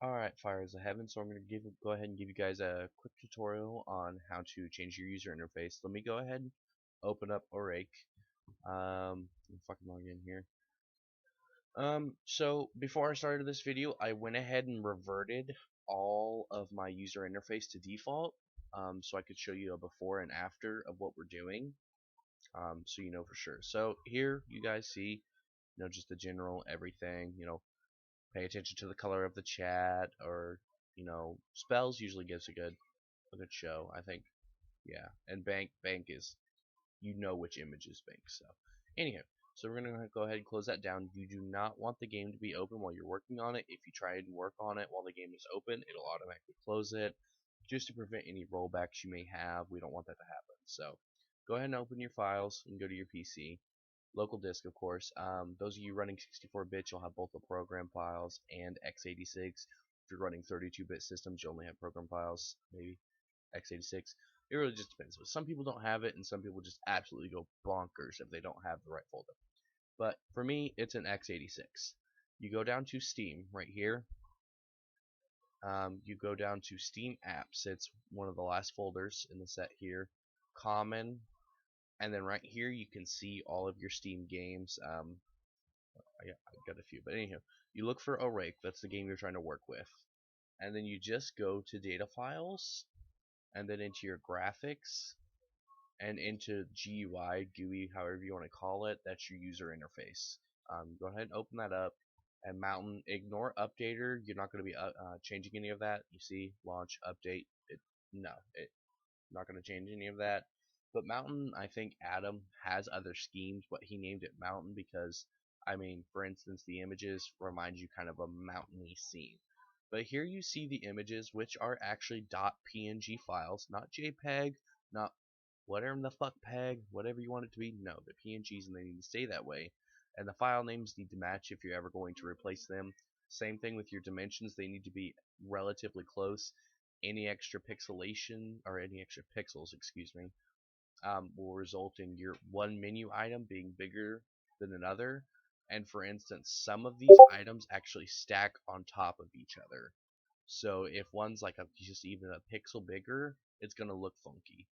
Alright, Fires of Heaven, so I'm going to go ahead and give you guys a quick tutorial on how to change your user interface. Let me go ahead and open up Orake. Fucking log in here. So before I started this video, I went ahead and reverted all of my user interface to default, so I could show you a before and after of what we're doing, so you know for sure. So here you guys see, just the general everything, pay attention to the color of the chat, or spells usually gives a good show, I think. Yeah, and bank is, which image is bank. So anyhow, so we're gonna go ahead and close that down. You do not want the game to be open while you're working on it. If you try and work on it while the game is open, it'll automatically close it, just to prevent any rollbacks you may have. We don't want that to happen. So go ahead and open your files and go to your PC. Local disk, of course. Those of you running 64-bit, you'll have both the program files and x86. If you're running 32-bit systems, you only have program files, maybe x86. It really just depends. Some people don't have it, and some people just absolutely go bonkers if they don't have the right folder. But for me, it's an x86. You go down to Steam right here. You go down to Steam Apps. It's one of the last folders in the set here. Common, and then right here you can see all of your Steam games. I got a few, but anyhow, you look for Orake. That's the game you're trying to work with, and then you just go to Data Files, and then into your Graphics, and into GUI, however you want to call it. That's your user interface. Go ahead and open that up, and Mountain. Ignore Updater. You're not going to be changing any of that. You see, launch, update. No, it not going to change any of that. But Mountain, I think Adam has other schemes, but he named it Mountain because, I mean, for instance, the images remind you kind of a mountainy scene. But here you see the images, which are actually .png files, not JPEG, not whatever the fuck peg, whatever you want it to be. No, they're PNGs and they need to stay that way. And the file names need to match if you're ever going to replace them. Same thing with your dimensions, they need to be relatively close. Any extra pixelation, or any extra pixels, excuse me, will result in your one menu item being bigger than another. And for instance, some of these items actually stack on top of each other. So if one's like just even a pixel bigger, it's gonna look funky.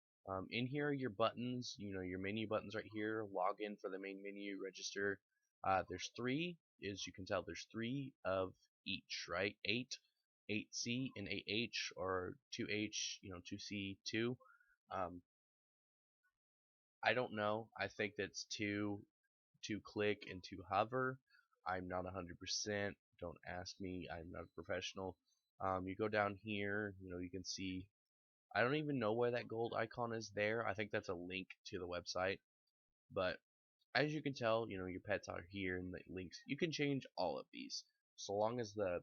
In here are your buttons, your menu buttons right here. Log in for the main menu, register. There's three, as you can tell, there's three of each, right? 8C, and 8H, or 2H, 2C, 2. Um, I don't know. I think that's two click and two hover. I'm not 100%. Don't ask me. I'm not a professional. You go down here. You can see. I don't even know why that gold icon is there. I think that's a link to the website. But as you can tell, your pets are here and the links. You can change all of these so long as the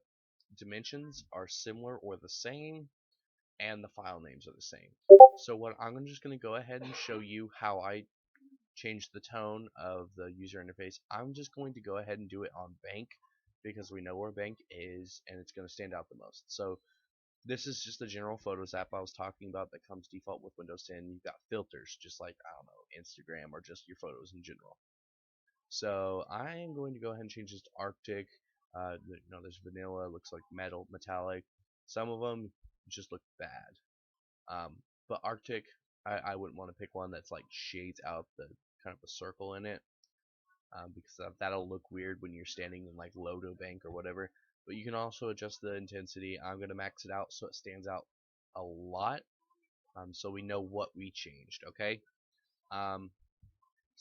dimensions are similar or the same and the file names are the same. So what I'm just going to go ahead and show you how I change the tone of the user interface. I'm just going to go ahead and do it on bank because we know where bank is and it's going to stand out the most. So this is just the general Photos app I was talking about that comes default with Windows 10. You've got filters just like, I don't know, Instagram or just your photos in general. So I am going to go ahead and change this to Arctic. There's vanilla, looks like metal, metallic. Some of them just look bad. But Arctic, I wouldn't want to pick one that's like shades out the kind of a circle in it, because that'll look weird when you're standing in like Lodo Bank or whatever. But you can also adjust the intensity. I'm going to max it out so it stands out a lot, so we know what we changed, okay? Um,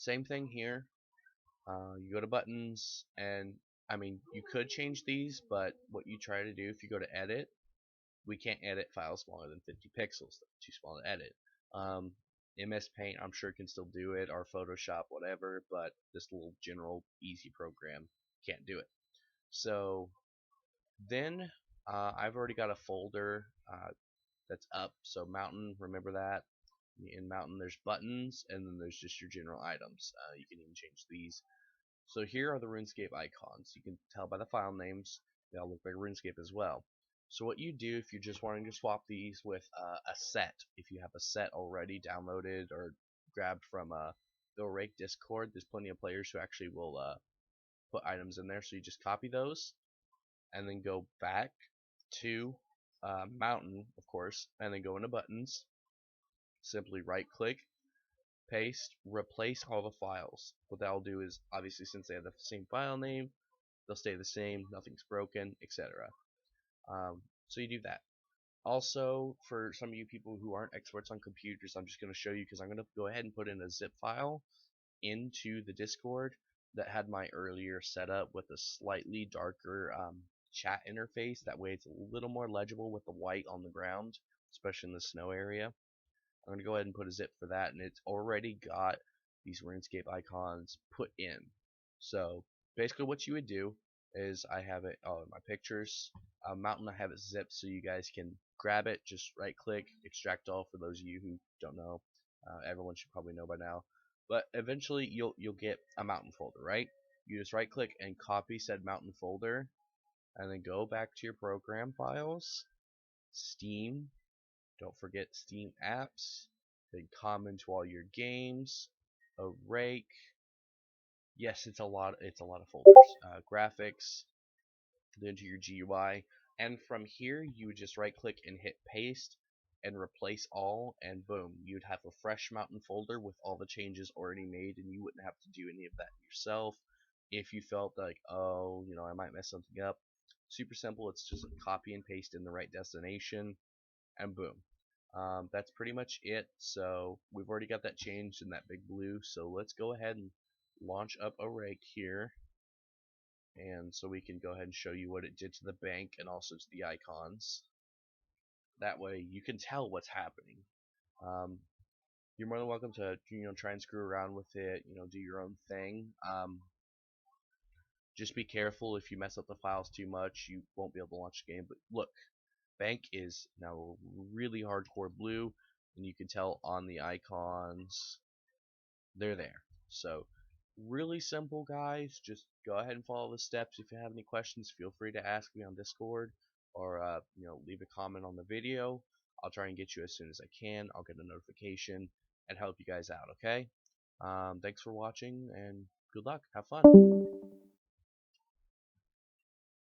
Same thing here. You go to buttons, and I mean, you could change these, but what you try to do if you go to edit, we can't edit files smaller than 50 pixels. That's too small to edit. Um, MS Paint, I'm sure can still do it, or Photoshop, whatever, but this little general easy program can't do it. So then I've already got a folder that's up. So Mountain, remember that. In Mountain, there's buttons, and then there's just your general items. You can even change these. So here are the RuneScape icons. You can tell by the file names, they all look like RuneScape as well. So what you do if you're just wanting to swap these with a set, if you have a set already downloaded or grabbed from the Orake Discord, there's plenty of players who actually will put items in there. So you just copy those and then go back to Mountain, of course, and then go into Buttons. Simply right click, paste, replace all the files. What that'll do is, obviously, since they have the same file name, they'll stay the same, nothing's broken, etc. So you do that. Also, for some of you people who aren't experts on computers, I'm just going to show you, because I'm going to go ahead and put in a zip file into the Discord that had my earlier setup with a slightly darker chat interface. That way it's a little more legible with the white on the ground, especially in the snow area. I'm going to go ahead and put a zip for that, and it's already got these RuneScape icons put in. So basically what you would do is, I have it in my pictures, Mountain, I have it zipped so you guys can grab it, just right click, extract all, for those of you who don't know. Everyone should probably know by now. But eventually you'll get a Mountain folder, right? You just right click and copy said Mountain folder, and then go back to your program files, Steam, don't forget Steam apps, then common to all your games, Orake. Yes, it's a lot. It's a lot of folders. Graphics, then to your GUI, and from here you would just right click and hit paste and replace all, and boom, you'd have a fresh Mountain folder with all the changes already made, and you wouldn't have to do any of that yourself. If you felt like, oh, I might mess something up, super simple. It's just a copy and paste in the right destination, and boom. That's pretty much it. So we've already got that changed in that big blue, so let's go ahead and launch up Orake here, and so we can go ahead and show you what it did to the bank and also to the icons. That way you can tell what's happening. Um, you're more than welcome to try and screw around with it, do your own thing. Just be careful. If you mess up the files too much, you won't be able to launch the game. But look, bank is now really hardcore blue, and you can tell on the icons they're there. So really simple, guys. Just go ahead and follow the steps. If you have any questions, feel free to ask me on Discord, or leave a comment on the video. I'll try and get you as soon as I can. I'll get a notification and help you guys out. Okay. Thanks for watching, and good luck. Have fun.